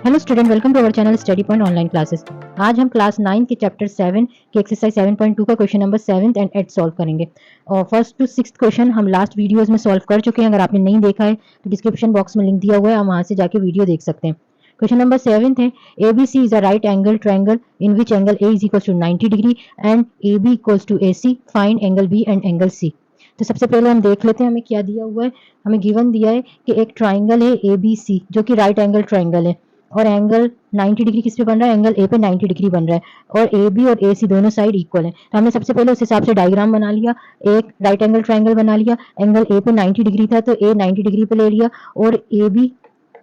Hello student, welcome to our channel study point online classes. आज हम class 9 के chapter 7 के एक्सरसाइज 7.2 का क्वेश्चन नंबर 7 एंड 8 सॉल्व करेंगे। और फर्स्ट टू सिक्स्थ क्वेश्चन हम लास्ट वीडियोस में सॉल्व कर चुके हैं। अगर आपने नहीं देखा है तो डिस्क्रिप्शन बॉक्स में लिंक दिया हुआ है, आप वहां से जाके वीडियो देख सकते हैं। क्वेश्चन नंबर 7 है, ABC is a right angle triangle in which angle A is equal to 90 degree and AB equals to AC, find angle B and angle C। तो सबसे पहले हम देख लेते हैं हमें क्या दिया हुआ है। हमें गिवन दिया है कि एक ट्राइंगल है ABC जो कि राइट एंगल ट्राइंगल है और एंगल 90 डिग्री किस पे बन रहा है, एंगल ए पे 90 डिग्री बन रहा है और ए बी और ए सी दोनों साइड इक्वल है। तो हमने सबसे पहले उस हिसाब से डायग्राम बना लिया, एक राइट एंगल ट्राइंगल बना लिया। एंगल ए पे 90 डिग्री था तो ए 90 डिग्री पे ले लिया और ए बी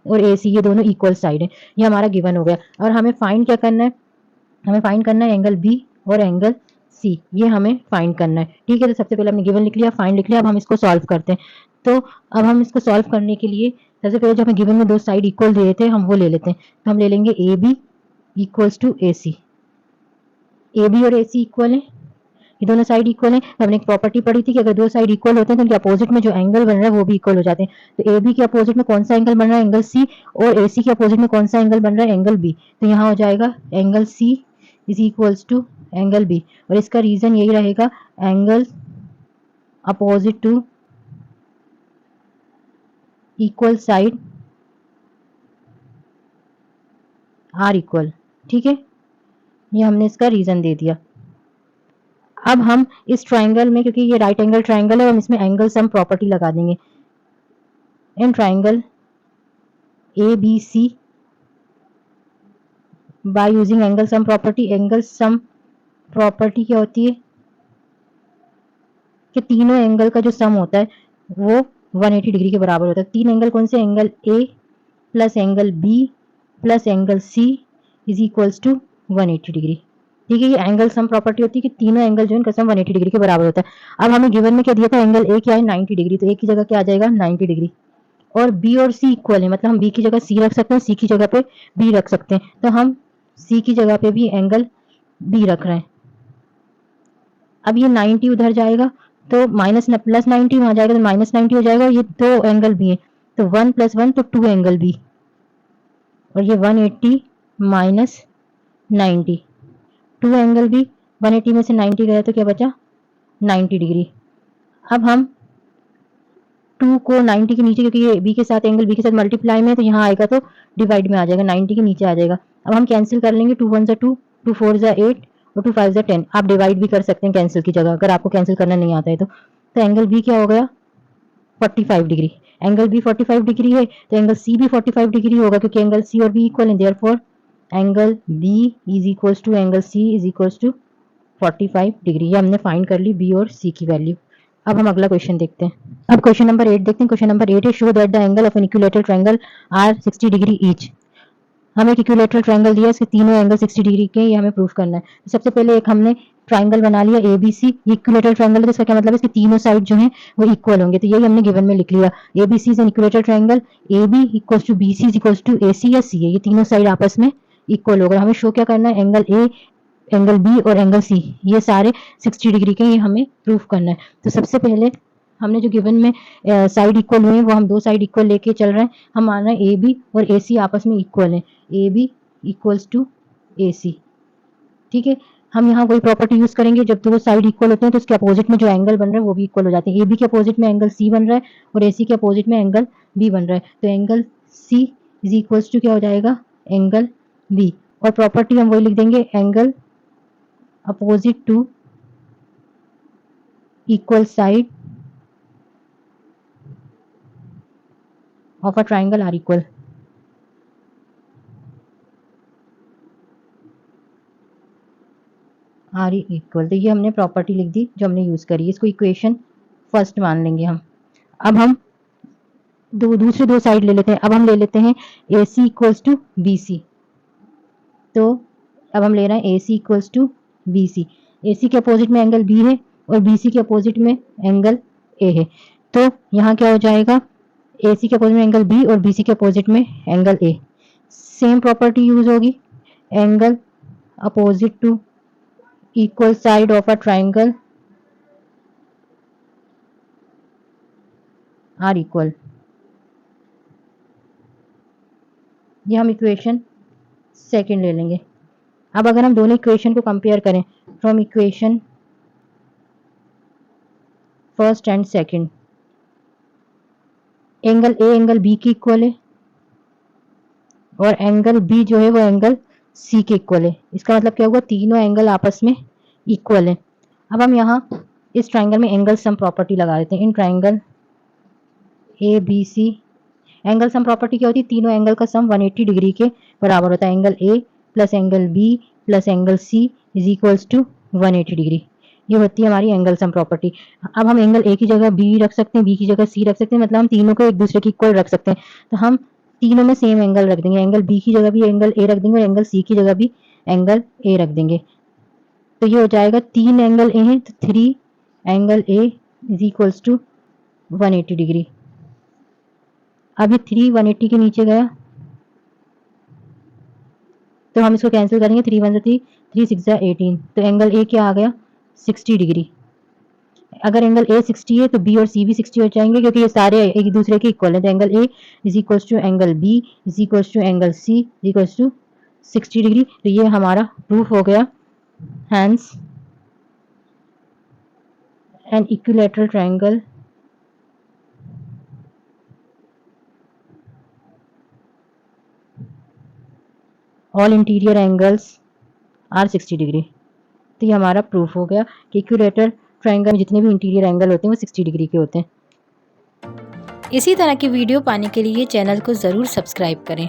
और ए सी ये दोनों इक्वल साइड है। ये हमारा गिवन हो गया और हमें फाइंड क्या करना है, हमें फाइंड करना है एंगल बी और एंगल सी, ये हमें फाइंड करना है। ठीक है, तो सबसे पहले हमने गिवन लिख लिया, फाइंड लिख लिया। अब हम इसको सॉल्व करते हैं। तो अब हम इसको सॉल्व करने के लिए सबसे पहले जो हमें गिवन में दो साइड इक्वल दिए थे हम वो ले लेते हैं। तो हम ले लेंगे A B equals to A C. A B और ए सी इक्वल है, ये दोनों साइड इक्वल है। तो हमने एक प्रॉपर्टी पढ़ी थी कि अगर दो साइड इक्वल होते हैं तो उनके अपोजिट में जो एंगल बन रहा है वो भी इक्वल हो जाते हैं। तो ए बी के अपोजिट में कौन सा एंगल बन रहा है, एंगल सी, और ए सी के अपोजिट में कौन सा एंगल बन रहा है, एंगल बी। तो यहाँ हो जाएगा angle C is equals to angle B और इसका रीजन यही रहेगा, angle opposite to equal side are equal. ठीक है, ये हमने इसका रीजन दे दिया। अब हम इस ट्राइंगल में, क्योंकि ये राइट एंगल ट्राइंगल है, हम इसमें एंगल सम प्रॉपर्टी लगा देंगे। In triangle A B C by using angle sum property. Angle sum property क्या होती है कि तीनों एंगल का जो सम होता है वो 180 डिग्री के बराबर होता है। तीन एंगल कौन से, angle A plus angle B plus angle C is equals to 180 degree. ठीक है, ये एंगल सम प्रॉपर्टी होती है कि तीनों एंगल जो है इनका सम 180 डिग्री के बराबर होता है। अब हमें गिवन में क्या दिया था, एंगल ए क्या है 90 डिग्री, तो ए की जगह क्या आ जाएगा 90 डिग्री। और बी और सी इक्वल है, मतलब हम बी की जगह सी रख सकते हैं, सी की जगह पे बी रख सकते हैं। तो हम सी की जगह पे भी एंगल बी रख रहे हैं। अब ये 90 उधर जाएगा तो माइनस प्लस 90 वहां जाएगा तो माइनस 90 हो जाएगा। ये दो एंगल बी है तो 1 प्लस 1 तो 2 एंगल बी और ये 180 माइनस 90, 2 एंगल बी। 180 में से 90 गया तो क्या बचा 90 डिग्री। अब हम 2 को 90 के नीचे, क्योंकि ये बी के साथ एंगल बी के साथ मल्टीप्लाई में है तो यहाँ आएगा तो डिवाइड में आ जाएगा, 90 के नीचे आ जाएगा। अब हम कैंसिल कर लेंगे, 2 1 जा 2, 2 4 जा 8 और 2 5 जा 10। आप डिवाइड भी कर सकते हैं कैंसिल की जगह, अगर आपको कैंसिल करना नहीं आता है तो एंगल बी क्या हो गया 45 डिग्री। एंगल बी 45 डिग्री है तो एंगल सी भी 45 डिग्री होगा, क्योंकि एंगल सी और बी इक्वल है। Therefore angle B is equals to angle C is equals to 45 degree. ये हमने फाइंड कर ली बी और सी की वैल्यू। अब हम अगला क्वेश्चन देखते हैं। अब क्वेश्चन नंबर 8 देखते हैं। क्वेश्चन नंबर 8 है, show that the angle of an equilateral triangle are 60 degree each. हमें एक इक्विलेटरल ट्रायंगल दिया, इसके तीनों एंगल 60 डिग्री के, ये हमें प्रूफ करना है। तो सबसे पहले एक हमने ट्रायंगल बना लिया ए बी सी। ये इक्विलेटरल ट्रायंगल है तो इसका क्या मतलब है, इसके तीनों साइड जो है वो इक्वल होंगे। तो यही हमने गिवन में लिख लिया, A B C is an equilateral triangle, A B equals to B C is equals to A C या सी है, ये तीनों साइड आपस में इक्वल होगा। हमें शो क्या करना है, एंगल ए, एंगल बी और एंगल सी ये सारे 60 डिग्री के, ये हमें प्रूफ करना है। तो सबसे पहले हमने जो गिवन में साइड इक्वल हुए हैं वो हम दो साइड इक्वल लेके चल रहे हैं। हम मान रहे हैं ए बी और ए सी आपस में इक्वल है, ए बी इक्वल्स टू ए सी। ठीक है, हम यहाँ कोई प्रॉपर्टी यूज करेंगे, जब दो साइड इक्वल होते हैं तो उसके अपोजिट में जो एंगल बन रहा है वो भी इक्वल हो जाते हैं। ए बी के अपोजिट में एंगल सी बन रहा है और ए सी के अपोजिट में एंगल बी बन रहा है, तो angle C is equals to क्या हो जाएगा, एंगल बी। और प्रॉपर्टी हम वही लिख देंगे, angle opposite to equal side of a triangle are equal. Are equal, तो ये हमने प्रॉपर्टी लिख दी जो हमने यूज करी, इसको इक्वेशन फर्स्ट मान लेंगे हम। अब हम दूसरे दो साइड ले लेते हैं। अब हम ले लेते हैं ए सी इक्वल्स टू बी सी। तो अब हम ले रहे हैं ए सी इक्वल्स टू बी सी। ए सी के अपोजिट में एंगल बी है और बी सी के अपोजिट में एंगल ए है। तो यहाँ क्या हो जाएगा, ए सी के अपोजिट में एंगल बी और बी सी के अपोजिट में angle A. Same property use होगी, angle opposite to equal side of a triangle are equal. ये हम इक्वेशन सेकंड ले लेंगे। अब अगर हम दोनों इक्वेशन को कंपेयर करें from equation first and second, angle A angle B के इक्वल है और एंगल बी जो है वो एंगल सी के इक्वल है। इसका मतलब क्या हुआ, तीनों एंगल आपस में इक्वल है। अब हम यहाँ इस ट्राइंगल में एंगल सम प्रॉपर्टी लगा देते हैं। In triangle A B C, angle sum property क्या होती है, तीनों एंगल का सम 180 डिग्री के बराबर होता है। Angle A plus angle B plus angle C is equals to 180 degree. ये होती है हमारी एंगल सम प्रॉपर्टी। अब हम एंगल ए की जगह बी रख सकते हैं, बी की जगह सी रख सकते हैं, मतलब हम तीनों को एक दूसरे के इक्वल रख सकते हैं। तो हम तीनों में सेम एंगल रख देंगे, एंगल बी की जगह भी एंगल ए रख देंगे और एंगल सी की जगह भी एंगल ए रख देंगे। तो ये हो जाएगा 3 एंगल ए हैं तो 3 angle A is equals to 180 degree. अब ये 3 180 के नीचे गया तो हम इसको कैंसिल करेंगे, 3 1 3 3 6 18, तो एंगल ए क्या आ गया 60 डिग्री। अगर एंगल ए 60 है तो बी और सी भी 60 हो जाएंगे क्योंकि ये सारे एक दूसरे के इक्वल है। तो angle A is equals to angle B is equals to angle C is equals to 60 degree. तो ये हमारा प्रूफ हो गया। Hence an equilateral triangle all interior angles are 60 degree. तो ये हमारा प्रूफ हो गया कि इक्विलैटरल ट्रायंगल में जितने भी इंटीरियर एंगल होते हैं वो 60 डिग्री के होते हैं। इसी तरह की वीडियो पाने के लिए चैनल को ज़रूर सब्सक्राइब करें।